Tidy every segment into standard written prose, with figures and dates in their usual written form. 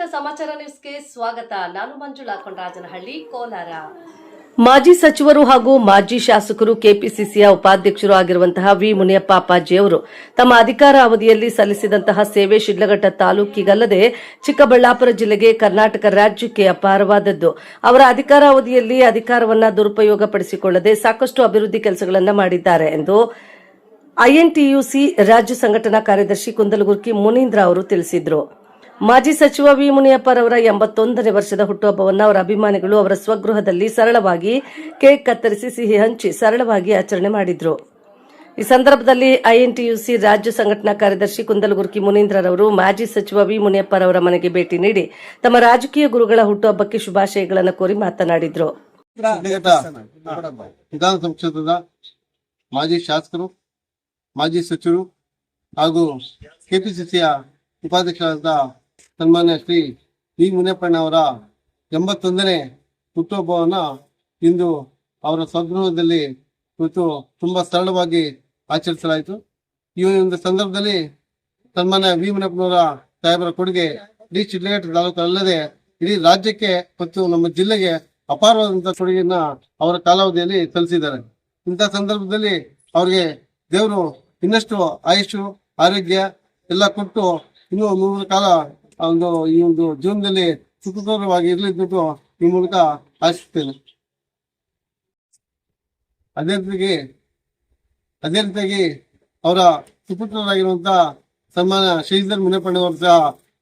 ಶಿಡ್ಲಘಟ್ಟ ಸಮಾಚಾರ ನ್ಯೂಸ್ಗೆ ಸ್ವಾಗತ. ನಾನು ಮಂಜುಳಾ ಕೊಂಡರಾಜನಹಳ್ಳಿ, ಕೋಲಾರ. ಮಾಜಿ ಸಚಿವರು ಹಾಗೂ ಮಾಜಿ ಶಾಸಕರು ಕೆಪಿಸಿಸಿಯ ಉಪಾಧ್ಯಕ್ಷರು ಆಗಿರುವಂತಹ ವಿ ಮುನಿಯಪ್ಪ ಅಪ್ಪಾಜಿ ಅವರು ತಮ್ಮ ಅಧಿಕಾರ ಅವಧಿಯಲ್ಲಿ ಸಲ್ಲಿಸಿದಂತಹ ಸೇವೆ ಶಿಡ್ಲಘಟ್ಟ ತಾಲೂಕಿಗಲ್ಲದೆ ಚಿಕ್ಕಬಳ್ಳಾಪುರ ಜಿಲ್ಲೆಗೆ, ಕರ್ನಾಟಕ ರಾಜ್ಯಕ್ಕೆ ಅಪಾರವಾದದ್ದು. ಅವರ ಅಧಿಕಾರ ಅವಧಿಯಲ್ಲಿ ಅಧಿಕಾರವನ್ನು ದುರುಪಯೋಗಪಡಿಸಿಕೊಳ್ಳದೆ ಸಾಕಷ್ಟು ಅಭಿವೃದ್ಧಿ ಕೆಲಸಗಳನ್ನು ಮಾಡಿದ್ದಾರೆ ಎಂದು ಐಎನ್ಟಿಯುಸಿ ರಾಜ್ಯ ಸಂಘಟನಾ ಕಾರ್ಯದರ್ಶಿ ಕುಂದಲಗುರ್ಕಿ ಮುನೀಂದ್ರ ಅವರು ತಿಳಿಸಿದರು. ಮಾಜಿ ಸಚಿವ ವಿ ಮುನಿಯಪ್ಪರವರ 81ನೇ ವರ್ಷದ ಹುಟ್ಟುಹಬ್ಬವನ್ನು ಅವರ ಅಭಿಮಾನಿಗಳು ಅವರ ಸ್ವಗೃಹದಲ್ಲಿ ಸರಳವಾಗಿ ಕೇಕ್ ಕತ್ತರಿಸಿ ಸಿಹಿ ಹಂಚಿ ಸರಳವಾಗಿ ಆಚರಣೆ ಮಾಡಿದರು. ಈ ಸಂದರ್ಭದಲ್ಲಿ ಐಎನ್ಟಿಯುಸಿ ರಾಜ್ಯ ಸಂಘಟನಾ ಕಾರ್ಯದರ್ಶಿ ಕುಂದಲಗುರ್ಕಿ ಮುನೀಂದ್ರರವರು ಮಾಜಿ ಸಚಿವ ವಿ ಮುನಿಯಪ್ಪರವರ ಮನೆಗೆ ಭೇಟಿ ನೀಡಿ ತಮ್ಮ ರಾಜಕೀಯ ಗುರುಗಳ ಹುಟ್ಟುಹಬ್ಬಕ್ಕೆ ಶುಭಾಶಯಗಳನ್ನು ಕೋರಿ ಮಾತನಾಡಿದರು. ವಿಧಾನಸಭಾ ಕ್ಷೇತ್ರದ ಮಾಜಿ ಶಾಸಕರು, ಮಾಜಿ ಸಚಿವರು ಹಾಗೂ ಕೆಪಿಸಿಸಿಯ ಉಪಾಧ್ಯಕ್ಷರಾದ ಸನ್ಮಾನ್ಯ ಶ್ರೀ ವಿ ಮುನಿಯಪ್ಪಣ್ಣವರ 81ನೇ ಹುಟ್ಟುಹಬ್ಬವನ್ನು ಇಂದು ಅವರ ಸ್ವಗೃಹದಲ್ಲಿ ಇವತ್ತು ತುಂಬಾ ಸರಳವಾಗಿ ಆಚರಿಸಲಾಯಿತು. ಈ ಒಂದು ಸಂದರ್ಭದಲ್ಲಿ ಸನ್ಮಾನ್ಯ ವಿ ಮುನಿಯಪ್ಪನವರ ಸಾಹೇಬರ ಕೊಡುಗೆ ಇಡೀ ಶಿಡ್ಲಘಟ್ಟ ತಾಲೂಕಲ್ಲದೆ ಇಡೀ ರಾಜ್ಯಕ್ಕೆ ಮತ್ತು ನಮ್ಮ ಜಿಲ್ಲೆಗೆ ಅಪಾರವಾದಂತಹ ಕೊಡುಗೆಯನ್ನ ಅವರ ಕಾಲಾವಧಿಯಲ್ಲಿ ಸಲ್ಲಿಸಿದ್ದಾರೆ. ಇಂಥ ಸಂದರ್ಭದಲ್ಲಿ ಅವರಿಗೆ ದೇವರು ಇನ್ನಷ್ಟು ಆಯುಷು, ಆರೋಗ್ಯ ಎಲ್ಲ ಕೊಟ್ಟು ಇನ್ನೂ 100 ಕಾಲ ಈ ಒಂದು ಜೀವನದಲ್ಲಿ ಸುಖಕರವಾಗಿ ಇರಲಿದ್ದು ಈ ಮೂಲಕ ಆಶಿಸುತ್ತೇನೆ. ಅದೇ ರೀತಿಯಾಗಿ ಅವರ ಸುಪುತ್ರರಾಗಿರುವಂತಹ ಸನ್ಮಾನ್ಯ ಶ್ರೀಧರ್ ಮುನಿಯಪ್ಪಣ್ಣವರ ಸಹ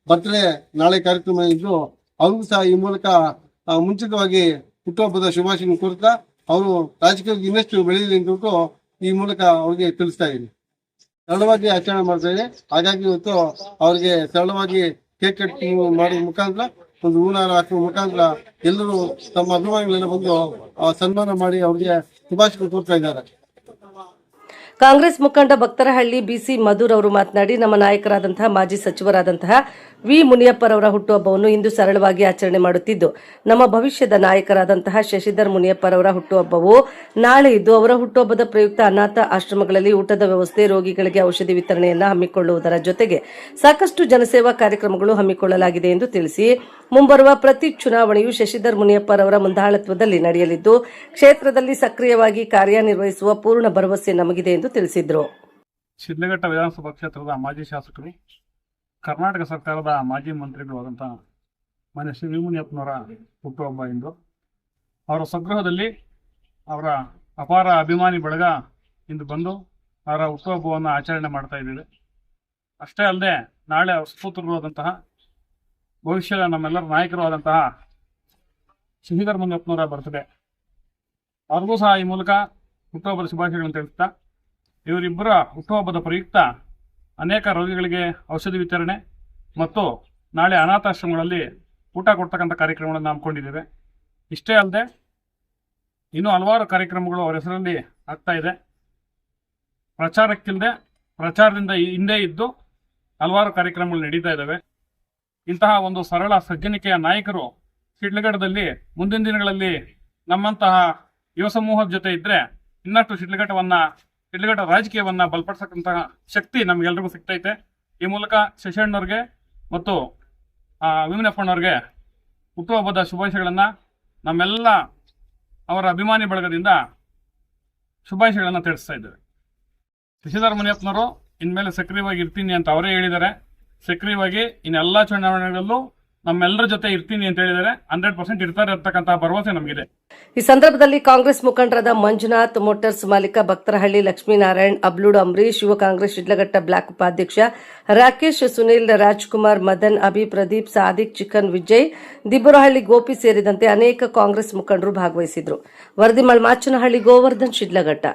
ಬರ್ತ್ಡೇ ನಾಳೆ ಕಾರ್ಯಕ್ರಮ ಇದ್ದು ಅವ್ರಿಗೂ ಸಹ ಈ ಮೂಲಕ ಮುಂಚಿತವಾಗಿ ಹುಟ್ಟುಹಬ್ಬದ ಶುಭಾಶಯ ಕೋರುತ್ತಾ ಅವರು ರಾಜಕೀಯವಾಗಿ ಇನ್ನಷ್ಟು ಬೆಳೆಯಲಿ ಅಂತ ಈ ಮೂಲಕ ಅವ್ರಿಗೆ ತಿಳಿಸ್ತಾ ಇದ್ದೀನಿ. ಸರಳವಾಗಿ ಆಚರಣೆ ಮಾಡ್ತಾ ಇದೆ. ಹಾಗಾಗಿ ಇವತ್ತು ಅವ್ರಿಗೆ ಸರಳವಾಗಿ ಕೇಕ್ ಕಟ್ಟಿಂಗ್ ಮಾಡುವ ಮುಖಾಂತರ, ಒಂದು ಹೂನಾರ ಹಾಕುವ ಮುಖಾಂತರ ಎಲ್ಲರೂ ತಮ್ಮ ಅಭಿಮಾನಿಗಳನ್ನ ಬಂದು ಸನ್ಮಾನ ಮಾಡಿ ಅವರಿಗೆ ಶುಭಾಶಯ ಕೋರ್ತಾ ಇದ್ದಾರೆ. ಕಾಂಗ್ರೆಸ್ ಮುಖಂಡ ಭಕ್ತರಹಳ್ಳಿ ಬಿಸಿ ಮಧುರ್ ಅವರು ಮಾತನಾಡಿ, ನಮ್ಮ ನಾಯಕರಾದಂತಹ ಮಾಜಿ ಸಚಿವರಾದಂತಹ ವಿ ಮುನಿಯಪ್ಪರವರ ಹುಟ್ಟುಹಬ್ಬವನ್ನು ಇಂದು ಸರಳವಾಗಿ ಆಚರಣೆ ಮಾಡುತ್ತಿದ್ದು, ನಮ್ಮ ಭವಿಷ್ಯದ ನಾಯಕರಾದಂತಹ ಶಶಿಧರ್ ಮುನಿಯಪ್ಪರವರ ಹುಟ್ಟುಹಬ್ಬವು ನಾಳೆ ಇದ್ದು, ಅವರ ಹುಟ್ಟುಹಬ್ಬದ ಪ್ರಯುಕ್ತ ಅನಾಥ ಆಶ್ರಮಗಳಲ್ಲಿ ಊಟದ ವ್ಯವಸ್ಥೆ, ರೋಗಿಗಳಿಗೆ ಔಷಧಿ ವಿತರಣೆಯನ್ನು ಹಮ್ಮಿಕೊಳ್ಳುವುದರ ಜೊತೆಗೆ ಸಾಕಷ್ಟು ಜನಸೇವಾ ಕಾರ್ಯಕ್ರಮಗಳು ಹಮ್ಮಿಕೊಳ್ಳಲಾಗಿದೆ ಎಂದು ತಿಳಿಸಿ, ಮುಂಬರುವ ಪ್ರತಿ ಚುನಾವಣೆಯು ಶಶಿಧರ್ ಮುನಿಯಪ್ಪರವರ ಮುಂದಾಳತ್ವದಲ್ಲಿ ನಡೆಯಲಿದ್ದು, ಕ್ಷೇತ್ರದಲ್ಲಿ ಸಕ್ರಿಯವಾಗಿ ಕಾರ್ಯನಿರ್ವಹಿಸುವ ಪೂರ್ಣ ಭರವಸೆ ನಮಗಿದೆ ಎಂದು ತಿಳಿಸಿದರು. ಶಿಡ್ಲಘಟ್ಟ ವಿಧಾನಸಭಾ ಕ್ಷೇತ್ರದ ಮಾಜಿ ಶಾಸಕರು, ಕರ್ನಾಟಕ ಸರ್ಕಾರದ ಮಾಜಿ ಮಂತ್ರಿಗಳು ಆದಂತಹ ಮಾನ್ಯ ಶ್ರೀ ವಿ ಮುನಿಯಪ್ಪನವರ ಹುಟ್ಟುಹಬ್ಬ ಇಂದು ಅವರ ಸ್ವಗೃಹದಲ್ಲಿ ಅವರ ಅಪಾರ ಅಭಿಮಾನಿ ಬಳಗ ಇಂದು ಬಂದು ಅವರ ಹುಟ್ಟುಹಬ್ಬವನ್ನು ಆಚರಣೆ ಮಾಡ್ತಾ ಇದ್ದೇವೆ. ಅಷ್ಟೇ ಅಲ್ಲದೆ ನಾಳೆ ಸುಪುತ್ರರು ಆದಂತಹ ಭವಿಷ್ಯದ ನಮ್ಮೆಲ್ಲರ ನಾಯಕರು ಆದಂತಹ ಶ್ರೀಧರ್ ಮುನಿಯಪ್ಪನವರ ಬರ್ತ್ಡೇ, ಅವ್ರಿಗೂ ಸಹ ಈ ಮೂಲಕ ಹುಟ್ಟುಹಬ್ಬದ ಶುಭಾಶಯಗಳನ್ನು ತಿಳಿಸ್ತಾ, ಇವರಿಬ್ಬರ ಹುಟ್ಟುಹಬ್ಬದ ಪ್ರಯುಕ್ತ ಅನೇಕ ರೋಗಿಗಳಿಗೆ ಔಷಧಿ ವಿತರಣೆ ಮತ್ತು ನಾಳೆ ಅನಾಥಾಶ್ರಮಗಳಲ್ಲಿ ಊಟ ಕೊಡ್ತಕ್ಕಂಥ ಕಾರ್ಯಕ್ರಮಗಳನ್ನು ಹಮ್ಮಿಕೊಂಡಿದ್ದೇವೆ. ಇಷ್ಟೇ ಅಲ್ಲದೆ ಇನ್ನೂ ಹಲವಾರು ಕಾರ್ಯಕ್ರಮಗಳು ಅವರ ಹೆಸರಲ್ಲಿ ಆಗ್ತಾ ಇದೆ. ಪ್ರಚಾರಕ್ಕಿಲ್ಲದೆ ಪ್ರಚಾರದಿಂದ ಹಿಂದೆ ಇದ್ದು ಹಲವಾರು ಕಾರ್ಯಕ್ರಮಗಳು ನಡೀತಾ ಇದ್ದಾವೆ. ಇಂತಹ ಒಂದು ಸರಳ ಸಜ್ಜನಿಕೆಯ ನಾಯಕರು ಶಿಡ್ಲಘಟ್ಟದಲ್ಲಿ ಮುಂದಿನ ದಿನಗಳಲ್ಲಿ ನಮ್ಮಂತಹ ಯುವ ಸಮೂಹದ ಜೊತೆ ಇದ್ರೆ ಇನ್ನಷ್ಟು ಶಿಡ್ಲಘಟ್ಟ ರಾಜಕೀಯವನ್ನ ಬಲಪಡಿಸತಕ್ಕಂತಹ ಶಕ್ತಿ ನಮ್ಗೆಲ್ರಿಗೂ ಸಿಗ್ತೈತೆ. ಈ ಮೂಲಕ ಶಶಣ್ಣವ್ರಿಗೆ ಮತ್ತು ವಿ ಮುನಿಯಪ್ಪಣ್ಣವ್ರಿಗೆ ಹುಟ್ಟುಹಬ್ಬದ ಶುಭಾಶಯಗಳನ್ನ ನಮ್ಮೆಲ್ಲ ಅವರ ಅಭಿಮಾನಿ ಬಳಗದಿಂದ ಶುಭಾಶಯಗಳನ್ನ ತಿಳಿಸ್ತಾ ಇದ್ದೇವೆ. ಶಶಿಧರ್ ಮುನಿಯಪ್ಪನವರು ಇನ್ಮೇಲೆ ಸಕ್ರಿಯವಾಗಿ ಇರ್ತೀನಿ ಅಂತ ಅವರೇ ಹೇಳಿದ್ದಾರೆ. ಸಕ್ರಿಯವಾಗಿ ಇನ್ನೆಲ್ಲ ಚುನಾವಣೆಗಳಲ್ಲೂ ನಮ್ಮೆಲ್ಲರ ಜೊತೆ ಇರ್ತೀನಿ ಅಂತ ಹೇಳಿದರೆ 100% ಇರ್ತಾರೆ ಅಂತಕ್ಕಂತಹ ಭರವಸೆ ನಮಗಿದೆ. ಈ ಸಂದರ್ಭದಲ್ಲಿ ಕಾಂಗ್ರೆಸ್ ಮುಖಂಡರಾದ ಮಂಜುನಾಥ್, ಮೋಟಾರ್ಸ್ ಮಾಲೀಕ ಭಕ್ತರಹಳ್ಳಿ ಲಕ್ಷ್ಮೀನಾರಾಯಣ್, ಅಬ್ಲೂಡ್ ಅಂಬರೀಶ್, ಯುವ ಕಾಂಗ್ರೆಸ್ ಶಿಡ್ಲಘಟ್ಟ ಬ್ಲಾಕ್ ಉಪಾಧ್ಯಕ್ಷ ರಾಕೇಶ್, ಸುನೀಲ್, ರಾಜ್ಕುಮಾರ್, ಮದನ್, ಅಭಿ, ಪ್ರದೀಪ್, ಸಾದಿಕ್, ಚಿಕನ್ ವಿಜಯ್, ದಿಬ್ಬರಹಳ್ಳಿ ಗೋಪಿ ಸೇರಿದಂತೆ ಅನೇಕ ಕಾಂಗ್ರೆಸ್ ಮುಖಂಡರು ಭಾಗವಹಿಸಿದ್ರು. ವರದಿ ಮಾಚನಹಳ್ಳಿ, ಗೋವರ್ಧನ್, ಶಿಡ್ಲಘಟ್ಟ.